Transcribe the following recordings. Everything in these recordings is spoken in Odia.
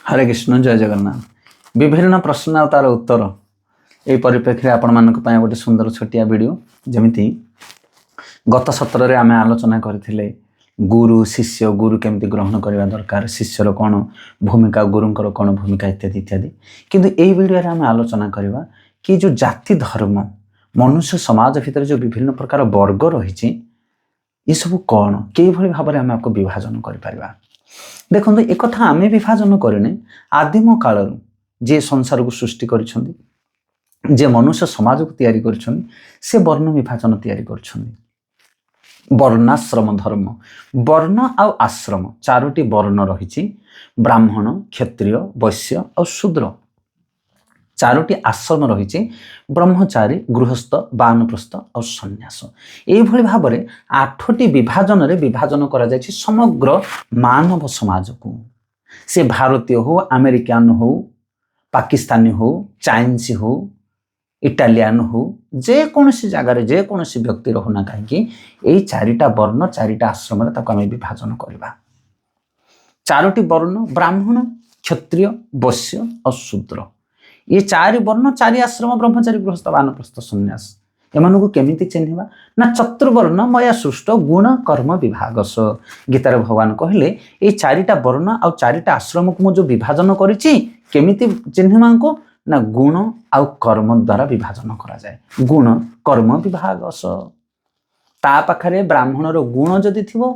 हरे कृष्ण जय जगन्नाथ। विभिन्न प्रश्न और तार उत्तर ये परिप्रेक्षी आपण मान गोटे सुंदर छोटिया वीडियो जमीती गत सत्र आम आलोचना करथिले गुरु शिष्य गुरु केमती ग्रहण करने दरकार शिष्यर कौन भूमिका गुरुंकर कौन भूमिका इत्यादि इत्यादि किंतु यही वीडियो आम आलोचना करवा कि जो जाति धर्म मनुष्य समाज भितर जो विभिन्न प्रकार वर्ग रही ये सब कौन कई भाव में आम आपको विभाजन कर देखो एक कथा आम विभाजन करने आदिम काल जे संसार को सृष्टि कर जे मनुष्य समाज को तैयारी कर वर्ण विभाजन तैयारी कर वर्णाश्रम धर्म वर्ण आउ आश्रम चारोटी वर्ण रही ब्राह्मण क्षत्रिय वैश्य और शूद्र चारोटी आश्रम रही ब्रह्मचारी गृहस्थ वानप्रस्थ और सन्यास यही भाव में 8टी विभाजन रे विभाजन करा जायछि समग्र मानव समाज को से भारतीय हो अमेरिकान हो पाकिस्तानी हो चाइनीज हो इटालियन हो जेकोसी जगार जेकोसी व्यक्ति रहुना कहीं यही 4टा वर्ण 4टा आश्रम आम विभाजन करवा 4टी वर्ण ब्राह्मण क्षत्रिय वैश्य और शूद्र ये 4 वर्ण 4 आश्रम ब्रह्मचारी गृहस्थ वानप्रस्थ सन्यास एमानकु केमिति चिन्हवा ना चतुर्वर्ण मया सृष्ट गुण कर्म विभागस गीतार भगवान कहले ये 4टा वर्ण और 4टा आश्रम को जो विभाजन करिछि केमिति चिन्हवा को ना गुण आउ कर्म द्वारा विभाजन करा जाए गुण कर्म विभागस ता पाखरे ब्राह्मणर गुण जदि थिबो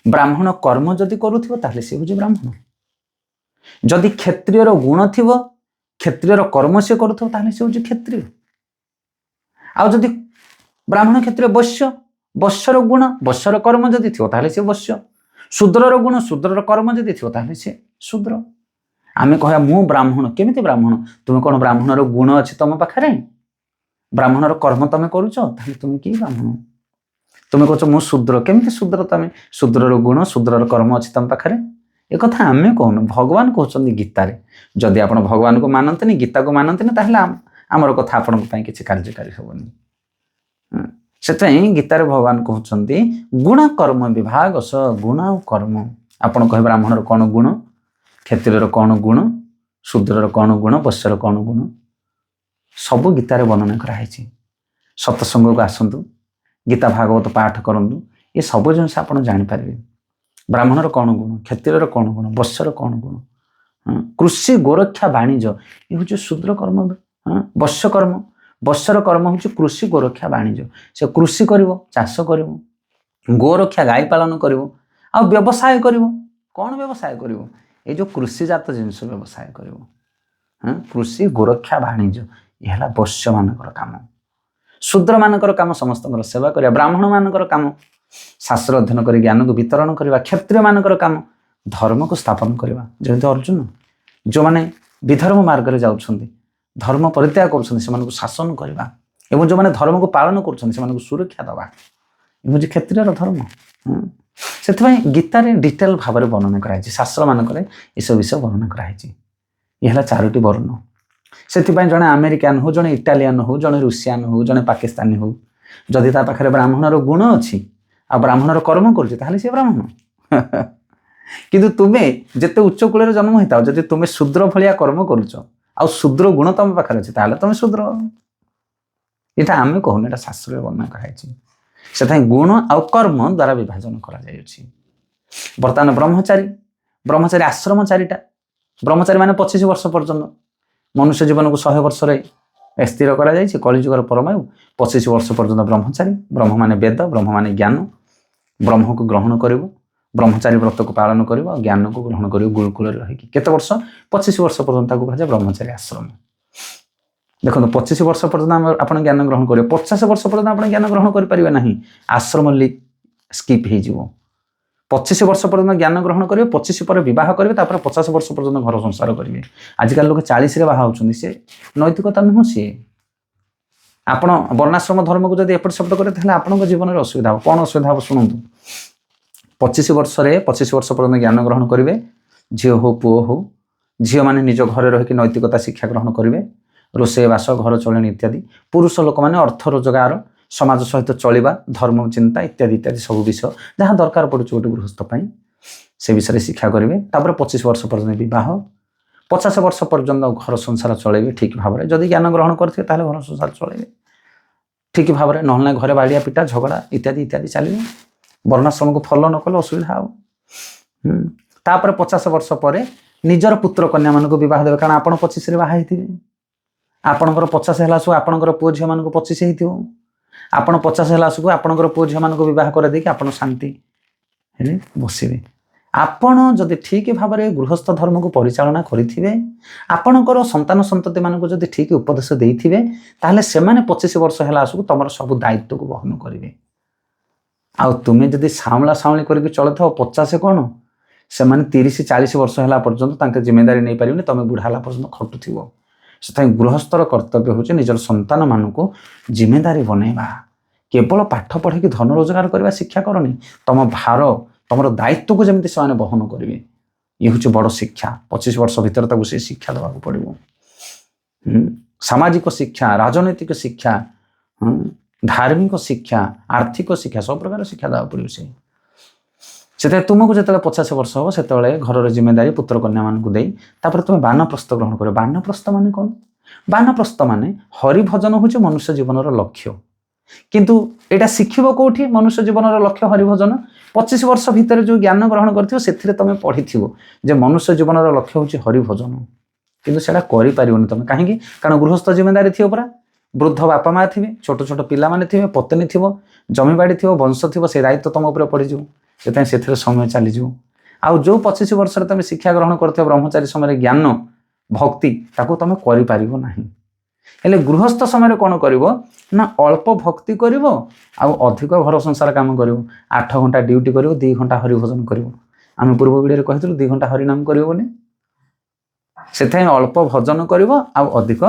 ब्राह्मण कर्म जदि करूथिबो ताहले से होजे ब्राह्मण जदि क्षत्रियर गुण थिबो क्षत्रियर कर्म से करूथिबो ताहले से होजे क्षत्रिय आउ जदि ब्राह्मण क्षत्रिय वैश्य वैश्यर गुण वैश्यर कर्म जदि थिबो ताहले से वैश्य शूद्रर गुण शूद्रर कर्म जदि थिबो ताहले से शूद्र आमे कहया मु ब्राह्मण केमिति ब्राह्मण तुम कोन ब्राह्मणर गुण अछि तम पाखरे ब्राह्मणर कर्म तमे करूछ ताहले तुम की ब्राह्मण तुम कहछ मु शूद्र केमिति शूद्र तमे शूद्रर गुण शूद्रर कर्म अछि तम पाखरे एक कथा आमे कहून भगवान कहउछन्ती गीतारे जदि आपण भगवान को मानंतनी गीता को मानंतनी ताहले आमर कथा आपण पई किछि कार्यकारी होबनी सेतै गीतारे भगवान कहउछन्ती गुण कर्म विभाग गुण और कर्म आपण कहे ब्राह्मणर कोन गुण क्षत्रियर कौन गुण शूद्रर कौन गुण वैश्यर कौन गुण सब गीतार वर्णना कराई सत्संग को आसतु गीता भागवत पाठ करूँ ये सब जिनस आप जापर ब्राह्मणर कौन गुण क्षत्रियर कौन गुण वैश्यर कौन गुण कृषि गोरक्षा वाणिज्य ये हूँ शूद्र कर्म वैश्यकर्म वैश्यर कर्म हूँ कृषि गोरक्षा वाणिज्य से कृषि कर चाष कर गोरक्षा गाई पालन कर व्यवसाय कर कौन व्यवसाय कर ये जो कृषिजात जिनस व्यवसाय कर कृषि गोरक्षा वाणिज्य यह वैश्य मानकर काम शूद्र मानकर काम समस्त सेवा करिया ब्राह्मण मानकर काम शास्त्र अध्ययन कर ज्ञान को वितरण करवा क्षत्रिय मानकर काम धर्म को स्थापन करवा जमी अर्जुन जो माने विधर्म मार्ग में जाउछन्ति धर्म परित्याग कर शासन करवा एवं जो माने धर्म को पालन कर सुरक्षा दवा ये क्षत्रियर धर्म से गीतार डिटेल भाव में वर्णना कराई शास्त्र मानक सब विषय वर्णना कराई ये 4टी वर्ण से जड़े अमेरिकान हो जड़े इटालियन हो जड़े रूसियान हो जड़े पाकिस्तानी हो जदि ता पाखरे ब्राह्मणर गुण अच्छी आ ब्राह्मणर कर्म कर सी ब्राह्मण किंतु तुम्हें जिते उच्च कूल जन्म होता जदि तुम्हें शूद्र भाया कर्म करुच आ शूद्र गुण तुम पाखे अच्छे ताहले तुम शूद्र यहाँ आम कहून यहाँ शास्त्र वर्णना कराई से गुण आउ कर्म द्वारा विभाजन करा बर्तमान ब्रह्मचारी आश्रम 4टा ब्रह्मचारी माने 25 वर्ष पर्यंत मनुष्य जीवन को 100 वर्ष स्थिर करा कलिजुगर परमायु 25 वर्ष पर्यंत ब्रह्मचारी ब्रह्म माने वेद ब्रह्म माने ज्ञान ब्रह्म को ग्रहण कर ब्रह्मचारी व्रत को पालन कर ज्ञान को ग्रहण कर गुरुकुल रही केते वर्ष 25 वर्ष पर्यंत कहा ब्रह्मचारी आश्रम देखो 25 वर्ष पर्यंत आप ज्ञान ग्रहण करेंगे 50 वर्ष पर्यंत आप ज्ञान ग्रहण करेंगे ना आश्रम स्किप हो 25 वर्ष पर्यंत ज्ञान ग्रहण करेंगे 25 पर बह करेंगे 50 वर्ष पर्यंत घर संसार करेंगे आजिकल लोग 40 बाहा होती से नैतिकता नुह सी आप वर्णाश्रम धर्म को जब एपट शब्द करें आपन जीवन में असुविधा हो कौन असुविधा हो शुणु 25 वर्ष पर्यंत ज्ञान ग्रहण करेंगे झील हो पुओ हो झील मैंने निज घर रही नैतिकता शिक्षा ग्रहण करेंगे रोषेईवास घर चलणी इत्यादि पुरुष लोक मैंने अर्थ रोजगार समाज सहित चलवा धर्म चिंता इत्यादि इत्यादि सब विषय जहाँ दरकार पड़े गोटे गृहस्थ से विषय शिक्षा करेंगे 25 वर्ष पर्यंत बह 50 ବର୍ଷ ପର୍ଯ୍ୟନ୍ତ ଘର ସଂସାର ଚଳେଇବେ ଠିକ୍ ଭାବରେ। ଯଦି ଜ୍ଞାନ ଗ୍ରହଣ କରିଥିବେ ତାହେଲେ ଘର ସଂସାର ଚଳେଇବେ ଠିକ୍ ଭାବରେ, ନହେଲେ ଘରେ ବାଡ଼ିଆ ପିଟା ଝଗଡ଼ା ଇତ୍ୟାଦି ଇତ୍ୟାଦି ଚାଲିବ। ବର୍ଣ୍ଣାଶ୍ରମକୁ ଫଲୋ ନ କଲେ ଅସୁବିଧା ହେବ। ତାପରେ 50 ବର୍ଷ ପରେ ନିଜର ପୁତ୍ର କନ୍ୟାମାନଙ୍କୁ ବିବାହ ଦେବେ, କାରଣ ଆପଣ 25ରେ ବାହା ହେଇଥିବେ। ଆପଣଙ୍କର 50 ହେଲା ସବୁ ଆପଣଙ୍କର ପୁଅ ଝିଅମାନଙ୍କୁ 25 ହେଇଥିବ। ଆପଣ 50 ହେଲା ସବୁ ଆପଣଙ୍କର ପୁଅ ଝିଅମାନଙ୍କୁ ବିବାହ କରିଦେଇକି ଆପଣ ଶାନ୍ତି ହେଲେ ବସିବେ। ଆପଣ ଯଦି ଠିକ୍ ଭାବରେ ଗୃହସ୍ଥ ଧର୍ମକୁ ପରିଚାଳନା କରିଥିବେ, ଆପଣଙ୍କର ସନ୍ତାନ ସନ୍ତତିମାନଙ୍କୁ ଯଦି ଠିକ୍ ଉପଦେଶ ଦେଇଥିବେ, ତାହେଲେ ସେମାନେ 25 ବର୍ଷ ହେଲା ସବୁ ତମର ସବୁ ଦାୟିତ୍ୱକୁ ବହନ କରିବେ। ଆଉ ତୁମେ ଯଦି ସାଉଁଳା ସାଉଁଳି କରିକି ଚଳୁଥାଅ 50 କ'ଣ, ସେମାନେ 30-40 ବର୍ଷ ହେଲା ପର୍ଯ୍ୟନ୍ତ ତାଙ୍କ ଜିମ୍ମେଦାରୀ ନେଇପାରିବେନି, ତମେ ବୁଢ଼ା ହେଲା ପର୍ଯ୍ୟନ୍ତ ଖଟୁଥିବ। ସେଥିପାଇଁ ଗୃହସ୍ଥର କର୍ତ୍ତବ୍ୟ ହେଉଛି ନିଜର ସନ୍ତାନମାନଙ୍କୁ ଜିମ୍ମେଦାରୀ ବନେଇବା। କେବଳ ପାଠ ପଢ଼ିକି ଧନ ରୋଜଗାର କରିବା ଶିକ୍ଷା କରନି, ତମ ଭାର ତମର ଦାୟିତ୍ୱକୁ ଯେମିତି ସେମାନେ ବହନ କରିବେ, ଇଏ ହେଉଛି ବଡ଼ ଶିକ୍ଷା। 25 ବର୍ଷ ଭିତରେ ତାକୁ ସେ ଶିକ୍ଷା ଦେବାକୁ ପଡ଼ିବ। ସାମାଜିକ ଶିକ୍ଷା, ରାଜନୈତିକ ଶିକ୍ଷା, ଧାର୍ମିକ ଶିକ୍ଷା, ଆର୍ଥିକ ଶିକ୍ଷା, ସବୁ ପ୍ରକାର ଶିକ୍ଷା ଦେବାକୁ ପଡ଼ିବ। ସେଥିପାଇଁ ତୁମକୁ ଯେତେବେଳେ 50 ବର୍ଷ ହେବ ସେତେବେଳେ ଘରର ଜିମ୍ମେଦାରୀ ପୁତ୍ର କନ୍ୟାମାନଙ୍କୁ ଦେଇ ତାପରେ ତୁମେ ବାନପ୍ରସ୍ଥ ଗ୍ରହଣ କରିବ। ବାନପ୍ରସ୍ଥ ମାନେ କ'ଣ? ବାନପ୍ରସ୍ଥ ମାନେ ହରିଭଜନ ହେଉଛି ମନୁଷ୍ୟ ଜୀବନର ଲକ୍ଷ୍ୟ। କିନ୍ତୁ ଏଇଟା ଶିଖିବ କେଉଁଠି? ମନୁଷ୍ୟ ଜୀବନର ଲକ୍ଷ୍ୟ ହରିଭଜନ। 25 ବର୍ଷ ଭିତରେ ଯେଉଁ ଜ୍ଞାନ ଗ୍ରହଣ କରିଥିବ ସେଥିରେ ତୁମେ ପଢ଼ିଥିବ ଯେ ମନୁଷ୍ୟ ଜୀବନର ଲକ୍ଷ୍ୟ ହେଉଛି ହରିଭଜନ, କିନ୍ତୁ ସେଇଟା କରିପାରିବନି ତୁମେ। କାହିଁକି? କାରଣ ଗୃହସ୍ଥ ଜିମ୍ମେଦାରୀ ଥିବ ପରା, ବୃଦ୍ଧ ବାପା ମା ଥିବେ, ଛୋଟ ଛୋଟ ପିଲାମାନେ ଥିବେ, ପତ୍ନୀ ଥିବ, ଜମିବାଡ଼ି ଥିବ, ବଂଶ ଥିବ, ସେ ଦାୟିତ୍ୱ ତୁମ ଉପରେ ପଡ଼ିଯିବ। ସେଥିପାଇଁ ସେଥିରେ ସମୟ ଚାଲିଯିବ। ଆଉ ଯେଉଁ 25 ବର୍ଷରେ ତୁମେ ଶିକ୍ଷା ଗ୍ରହଣ କରିଥିବ ବ୍ରହ୍ମଚାରୀ ସମୟରେ ଜ୍ଞାନ ଭକ୍ତି, ତାକୁ ତୁମେ କରିପାରିବ ନାହିଁ। ହେଲେ ଗୃହସ୍ଥ ସମୟରେ କ'ଣ କରିବ ନା ଅଳ୍ପ ଭକ୍ତି କରିବ ଆଉ ଅଧିକ ଘର ସଂସାର କାମ କରିବ। 8 ଘଣ୍ଟା ଡ୍ୟୁଟି କରିବ, 2 ଘଣ୍ଟା ହରିଭଜନ କରିବ। ଆମେ ପୂର୍ବ ଭିଡ଼ିଓରେ କହିଥିଲୁ 2 ଘଣ୍ଟା ହରିନାମ କରିବ ବୋଲି। ସେଥିପାଇଁ ଅଳ୍ପ ଭଜନ କରିବ ଆଉ ଅଧିକ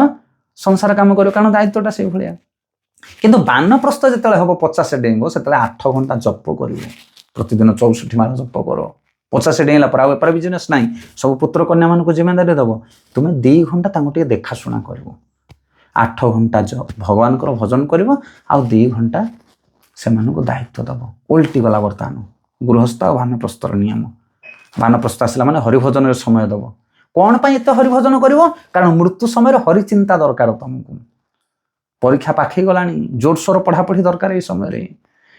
ସଂସାର କାମ କରିବ, କାରଣ ଦାୟିତ୍ୱଟା ସେଇଭଳିଆ। କିନ୍ତୁ ବାନପ୍ରସ୍ଥ ଯେତେବେଳେ ହେବ 50 ଡେଇଁବ, ସେତେବେଳେ 8 ଘଣ୍ଟା ଜପ କରିବ। ପ୍ରତିଦିନ 64 ମାଳ ଜପ କର। 50 ଡେଇଁଲା ପରେ ଆଉ ଏପାର ବିଜନେସ୍ ନାହିଁ, ସବୁ ପୁତ୍ର କନ୍ୟାମାନଙ୍କୁ ଜିମ୍ମେଦାରୀ ଦେବ। ତୁମେ 2 ଘଣ୍ଟା ତାଙ୍କୁ ଟିକେ ଦେଖାଶୁଣା କରିବ। 8 ଘଣ୍ଟା ଭଗବାନଙ୍କର ଭଜନ କରିବ ଆଉ 2 ଘଣ୍ଟା ସେମାନଙ୍କୁ ଦାୟିତ୍ୱ ଦେବ। ଓଲଟି ଗଲା ବର୍ତ୍ତମାନ ଗୃହସ୍ଥ ଆଉ ବାନପ୍ରସ୍ଥର ନିୟମ। ବାନପ୍ରସ୍ଥ ଆସିଲା ମାନେ ହରିଭଜନରେ ସମୟ ଦେବ। କ'ଣ ପାଇଁ ଏତେ ହରିଭଜନ କରିବ? କାରଣ ମୃତ୍ୟୁ ସମୟରେ ହରିଚିନ୍ତା ଦରକାର ତୁମକୁ। ପରୀକ୍ଷା ପାଖେଇ ଗଲାଣି, ଜୋରସୋର ପଢ଼ାପଢ଼ି ଦରକାର এই ସମୟରେ।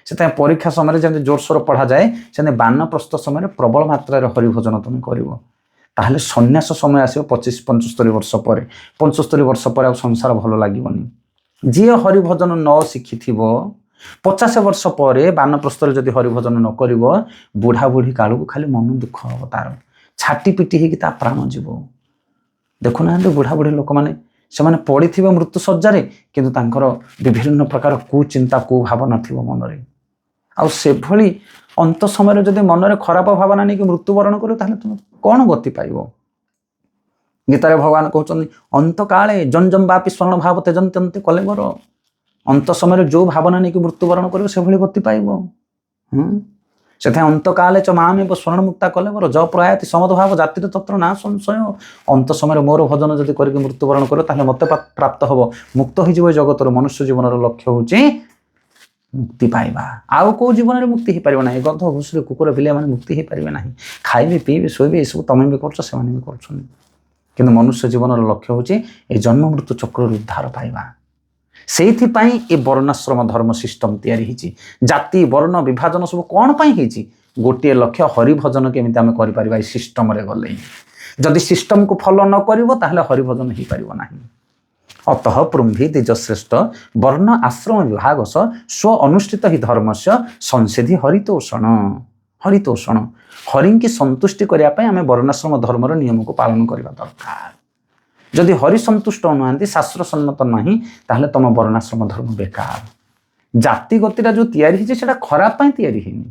ସେଥିପାଇଁ ପରୀକ୍ଷା ସମୟରେ ଯେମିତି ଜୋରସୋର ପଢ଼ାଯାଏ, ସେମିତି ବାନପ୍ରସ୍ଥ ସମୟରେ ପ୍ରବଳ ମାତ୍ରାରେ ହରିଭଜନ ତୁମେ କରିବ। ତାହେଲେ ସନ୍ନ୍ୟାସ ସମୟ ଆସିବ 25-75 ବର୍ଷ ପରେ। 75 ବର୍ଷ ପରେ ଆଉ ସଂସାର ଭଲ ଲାଗିବନି। ଯିଏ ହରିଭଜନ ନ ଶିଖିଥିବ 50 ବର୍ଷ ପରେ ବାନପ୍ରସ୍ଥରେ ଯଦି ହରିଭଜନ ନ କରିବ, ବୁଢ଼ା ବୁଢ଼ୀ କାଳକୁ ଖାଲି ମନ ଦୁଃଖ ହେବ, ତାର ଛାଟି ପିଟି ହେଇକି ତା ପ୍ରାଣ ଯିବ। ଦେଖୁନାହାନ୍ତି ବୁଢ଼ା ବୁଢ଼ୀ ଲୋକମାନେ, ସେମାନେ ପଡ଼ିଥିବେ ମୃତ୍ୟୁ ଶଯ୍ୟାରେ, କିନ୍ତୁ ତାଙ୍କର ବିଭିନ୍ନ ପ୍ରକାର କୁଚିନ୍ତା କୁଭାବନା ଥିବ ମନରେ। ଆଉ ସେଭଳି ଅନ୍ତ ସମୟରେ ଯଦି ମନରେ ଖରାପ ଭାବନା ନେଇକି ମୃତ୍ୟୁବରଣ କରିବ, ତାହେଲେ ତୁମେ କ'ଣ ଗତି ପାଇବ? ଗୀତାରେ ଭଗବାନ କହୁଛନ୍ତି ଅନ୍ତକାଳେ ଜଞ୍ଜମ ବାପି ସ୍ୱର୍ଣ୍ଣ ଭାବ ତେଜନ୍ତେ କଲେବର। ଅନ୍ତ ସମୟରେ ଯେଉଁ ଭାବନା ନେଇକି ମୃତ୍ୟୁବରଣ କରିବ ସେଭଳି ଗତି ପାଇବ। ସେଥିପାଇଁ ଅନ୍ତକାଳେ ଚ ମାମେବ ସ୍ୱର୍ଣ୍ଣ ମୁକ୍ତା କଲେବର ଜ ପ୍ରୟାତି ସମଦଭାବ ଜାତିର ତତ୍ର ନା ସଂଶୟ। ଅନ୍ତ ସମୟରେ ମୋର ଭଜନ ଯଦି କରିକି ମୃତ୍ୟୁବରଣ କରିବ, ତାହେଲେ ମୋତେ ପ୍ରାପ୍ତ ହେବ, ମୁକ୍ତ ହୋଇଯିବ ଏ ଜଗତରୁ। ମନୁଷ୍ୟ ଜୀବନର ଲକ୍ଷ୍ୟ ହେଉଛି ମୁକ୍ତି ପାଇବା। ଆଉ କେଉଁ ଜୀବନରେ ମୁକ୍ତି ହେଇପାରିବ ନାହିଁ। ଗଧ ଘୁଷୁରୀ କୁକୁର ବିଲେଇ ମାନେ ମୁକ୍ତି ହେଇପାରିବେ ନାହିଁ। ଖାଇବେ ପିଇବେ ଶୋଇବେ, ଏସବୁ ତମେ ବି କରୁଛ, ସେମାନେ ବି କରୁଛନ୍ତି। କିନ୍ତୁ ମନୁଷ୍ୟ ଜୀବନର ଲକ୍ଷ୍ୟ ହେଉଛି ଏ ଜନ୍ମ ମୃତ୍ୟୁ ଚକ୍ରରୁ ଉଦ୍ଧାର ପାଇବା। ସେଇଥିପାଇଁ ଏ ବର୍ଣ୍ଣାଶ୍ରମ ଧର୍ମ ସିଷ୍ଟମ ତିଆରି ହେଇଛି। ଜାତି ବର୍ଣ୍ଣ ବିଭାଜନ ସବୁ କ'ଣ ପାଇଁ ହେଇଛି? ଗୋଟିଏ ଲକ୍ଷ୍ୟ, ହରିଭଜନ କେମିତି ଆମେ କରିପାରିବା ଏ ସିଷ୍ଟମରେ ଗଲେ। ଯଦି ସିଷ୍ଟମକୁ ଫଲୋ ନ କରିବ ତାହେଲେ ହରିଭଜନ ହେଇପାରିବ ନାହିଁ। ଅତଃ ପୃମ୍ଭି ଦ୍ୱିଜଶ୍ରେଷ୍ଠ ବର୍ଣ୍ଣ ଆଶ୍ରମ ବିଭାଗସ ସ୍ୱ ଅନୁଷ୍ଠିତ ହି ଧର୍ମସ୍ୟ ସଂସିଧି ହରିତୋଷଣ। ହରିତୋଷଣ, ହରିଙ୍କି ସନ୍ତୁଷ୍ଟି କରିବା ପାଇଁ ଆମେ ବର୍ଣ୍ଣାଶ୍ରମ ଧର୍ମର ନିୟମକୁ ପାଳନ କରିବା ଦରକାର। ଯଦି ହରି ସନ୍ତୁଷ୍ଟ ନୁହନ୍ତି, ଶାସ୍ତ୍ର ସମ୍ମତ ନାହିଁ, ତାହେଲେ ତମ ବର୍ଣ୍ଣାଶ୍ରମ ଧର୍ମ ବେକାର। ଜାତି ଗତିଟା ଯେଉଁ ତିଆରି ହେଇଛି ସେଟା ଖରାପ ପାଇଁ ତିଆରି ହେଇନି।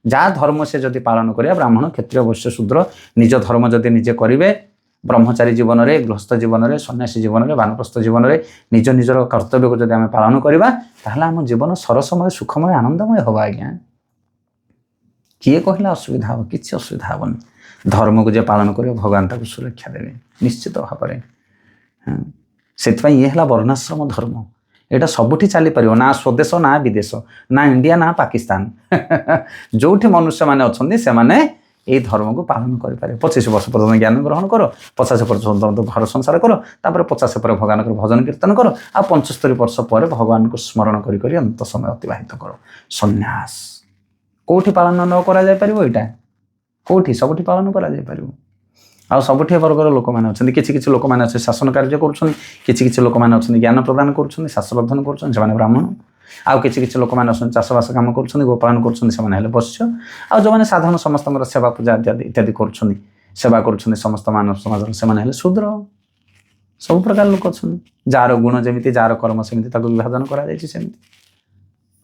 ଯାହା ଧର୍ମ ସେ ଯଦି ପାଳନ କରିବା, ବ୍ରାହ୍ମଣ କ୍ଷତ୍ରିୟ ବୈଶ୍ୟ ଶୂଦ୍ର ନିଜ ଧର୍ମ ଯଦି ନିଜେ କରିବେ, ବ୍ରହ୍ମଚାରୀ ଜୀବନରେ, ଗୃହସ୍ଥ ଜୀବନରେ, ସନ୍ନ୍ୟାସୀ ଜୀବନରେ, ବାନପ୍ରସ୍ଥ ଜୀବନରେ ନିଜ ନିଜର କର୍ତ୍ତବ୍ୟକୁ ଯଦି ଆମେ ପାଳନ କରିବା, ତାହେଲେ ଆମ ଜୀବନ ସରସମୟ ସୁଖମୟ ଆନନ୍ଦମୟ ହେବ। ଆଜ୍ଞା କିଏ କହିଲା ଅସୁବିଧା ହେବ? କିଛି ଅସୁବିଧା ହେବନି। ଧର୍ମକୁ ଯେ ପାଳନ କରିବ, ଭଗବାନ ତାକୁ ସୁରକ୍ଷା ଦେବେ ନିଶ୍ଚିତ ଭାବରେ। ସେଥିପାଇଁ ଇଏ ହେଲା ବର୍ଣ୍ଣାଶ୍ରମ ଧର୍ମ। ଏଇଟା ସବୁଠି ଚାଲିପାରିବ, ନା ସ୍ୱଦେଶ ନା ବିଦେଶ, ନା ଇଣ୍ଡିଆ ନା ପାକିସ୍ତାନ। ଯେଉଁଠି ମନୁଷ୍ୟମାନେ ଅଛନ୍ତି ସେମାନେ এই ধর্মକୁ ପାଳନ କରିପାରିବ। 25 ବର୍ଷ ପର୍ଯ୍ୟନ୍ତ ଜ୍ଞାନ ଗ୍ରହଣ କର, 50 ବର୍ଷ ପର୍ଯ୍ୟନ୍ତ ଘର ସଂସାର କର, ତାପରେ 50 ପରେ ଭଗବାନଙ୍କର ଭଜନ କୀର୍ତ୍ତନ କର, ଆଉ 75 ବର୍ଷ ପରେ ଭଗବାନଙ୍କୁ ସ୍ମରଣ କରି କରି ଅନ୍ତ ସମୟ ଅତିବାହିତ କର। ସନ୍ନ୍ୟାସ କୋଉଠି ପାଳନ ନ କରାଯାଇପାରିବ? ଏଇଟା କୋଉଠି? ସବୁଠି ପାଳନ କରାଯାଇପାରିବ। ଆଉ ସବୁଠି ବର୍ଗର ଲୋକମାନେ ଅଛନ୍ତି। କିଛି କିଛି ଲୋକମାନେ ଅଛନ୍ତି ଶାସନ କାର୍ଯ୍ୟ କରୁଛନ୍ତି, କିଛି କିଛି ଲୋକମାନେ ଅଛନ୍ତି ଜ୍ଞାନ ପ୍ରଦାନ କରୁଛନ୍ତି, ଶାସ୍ତ୍ର ଅଧ୍ୟୟନ କରୁଛନ୍ତି, ସେମାନେ ବ୍ରାହ୍ମଣ। ଆଉ କିଛି କିଛି ଲୋକମାନେ ଅଛନ୍ତି ଚାଷବାସ କାମ କରୁଛନ୍ତି, ଗୋପାଳନ କରୁଛନ୍ତି, ସେମାନେ ହେଲେ ବୈଶ୍ୟ। ଆଉ ଯେଉଁମାନେ ସାଧାରଣ ସମସ୍ତଙ୍କର ସେବା ପୂଜା ଇତ୍ୟାଦି କରୁଛନ୍ତି, ସେବା କରୁଛନ୍ତି ସମସ୍ତ ମାନବ ସମାଜର, ସେମାନେ ହେଲେ ଶୂଦ୍ର। ସବୁ ପ୍ରକାର ଲୋକ ଅଛନ୍ତି, ଯାହାର ଗୁଣ ଯେମିତି, ଯାହାର କର୍ମ ସେମିତି, ତାକୁ ବିଭାଜନ କରାଯାଇଛି ସେମିତି।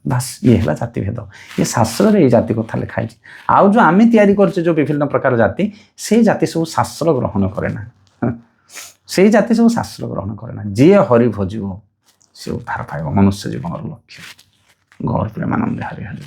ବାସ୍ ଇଏ ହେଲା ଜାତିଭେଦ। ଏ ଶାସ୍ତ୍ରରେ ଏଇ ଜାତି କଥା ଲେଖା ହେଇଛି। ଆଉ ଯେଉଁ ଆମେ ତିଆରି କରୁଛେ ଯେଉଁ ବିଭିନ୍ନ ପ୍ରକାର ଜାତି, ସେଇ ଜାତି ସବୁ ଶାସ୍ତ୍ର ଗ୍ରହଣ କରେ ନା। ସେଇ ଜାତି ସବୁ ଶାସ୍ତ୍ର ଗ୍ରହଣ କରେ ନା। ଯିଏ ହରି ଭଜିବ ସେ ଉଦ୍ଧାର ପାଇବ। ମନୁଷ୍ୟ ଜୀବନର ଲକ୍ଷ୍ୟ। ଗୌର ପ୍ରେମାନନ୍ଦେ ହରି ହରି।